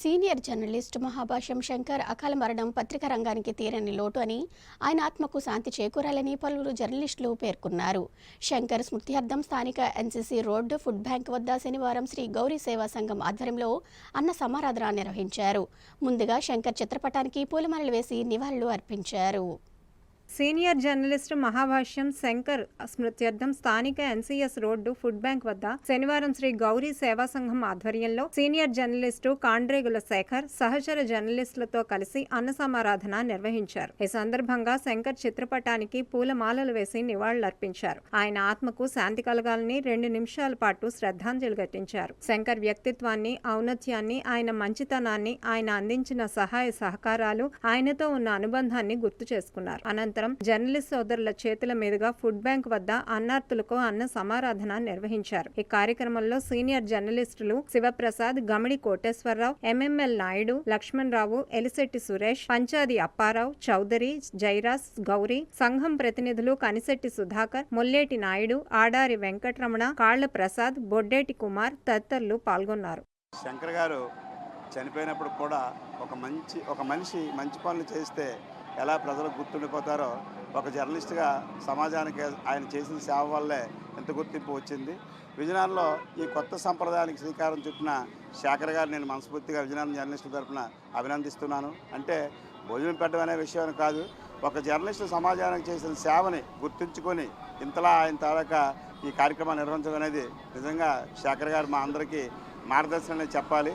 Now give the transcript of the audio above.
Senior journalist మహాభాష్యం శంకర్ అకాల మరణం పత్రికా రంగానికి తీరని లోటు అని, ఆయన ఆత్మకు శాంతి చేకూరాలని పలువురు జర్నలిస్టులు పేర్కొన్నారు. శంకర్ స్మృత్యార్థం స్థానిక ఎన్సీసీ రోడ్ ఫుడ్ బ్యాంక్ వద్ద శనివారం శ్రీ గౌరీ సేవా సంఘం ఆధ్వర్యంలో అన్న సమారాధన నిర్వహించారు. ముందుగా శంకర్ చిత్రపటానికి పూలమాలలు వేసి నివాళులు అర్పించారు. సీనియర్ జర్నలిస్ట్ మహాభాష్యం శంకర్ స్మృత్యర్థం స్థానిక ఎన్సీఎస్ రోడ్డు ఫుడ్ బ్యాంక్ వద్ద శనివారం శ్రీ గౌరీ సేవా సంఘం ఆధ్వర్యంలో సీనియర్ జర్నలిస్టు కాండ్రేగుల శేఖర్ సహచర జర్నలిస్టులతో కలిసి అన్న సమారాధన నిర్వహించారు. ఈ సందర్భంగా శంకర్ చిత్రపటానికి పూలమాలలు వేసి నివాళులర్పించారు. ఆయన ఆత్మకు శాంతి కలగాలని 2 నిమిషాల పాటు శ్రద్ధాంజలి ఘటించారు. శంకర్ వ్యక్తిత్వాన్ని, ఔన్నత్యాన్ని, ఆయన మంచితనాన్ని, ఆయన అందించిన సహాయ సహకారాలు, ఆయనతో ఉన్న అనుబంధాన్ని గుర్తు చేసుకున్నారు. అనంతరం జర్నలిస్ట్ సోదరుల చేతుల మీదుగా ఫుడ్ బ్యాంక్ వద్ద అన్నార్తులకు అన్న సమారాధన నిర్వహించారు. ఈ కార్యక్రమంలో సీనియర్ జర్నలిస్టులు శివప్రసాద్, గమిడి కోటేశ్వరరావు, ఎంఎంఎల్ నాయుడు, లక్ష్మణరావు, ఎలిశెట్టి సురేష్, పంచాది అప్పారావు, చౌదరి, జైరాస్, గౌరీ, సంఘం ప్రతినిధులు కనిశెట్టి సుధాకర్, ముల్లేటి నాయుడు, ఆడారి వెంకటరమణ, కాళ్ల ప్రసాద్, బొడ్డేటి కుమార్ తదితరులు పాల్గొన్నారు. శంకర్ గారు చనిపోయినప్పుడు కూడా ఒక మనిషి మంచి పనులు చేస్తే ఎలా ప్రజలకు గుర్తుండిపోతారో, ఒక జర్నలిస్ట్గా సమాజానికి ఆయన చేసిన సేవ వల్లే ఎంత గుర్తింపు వచ్చింది. విజయనగరంలో ఈ కొత్త సంప్రదాయానికి శ్రీకారం చుట్టిన శేఖర్ గారు నేను మనస్ఫూర్తిగా విజయనగరం జర్నలిస్టుల తరఫున అభినందిస్తున్నాను. అంటే భోజనం పెట్టడం అనే విషయం కాదు, ఒక జర్నలిస్టు సమాజానికి చేసిన సేవని గుర్తుంచుకొని ఇంతలా ఆయన తాలూకా ఈ కార్యక్రమాన్ని నిర్వహించడం అనేది నిజంగా శేఖర్ గారు మా అందరికీ మార్గదర్శనం చెప్పాలి.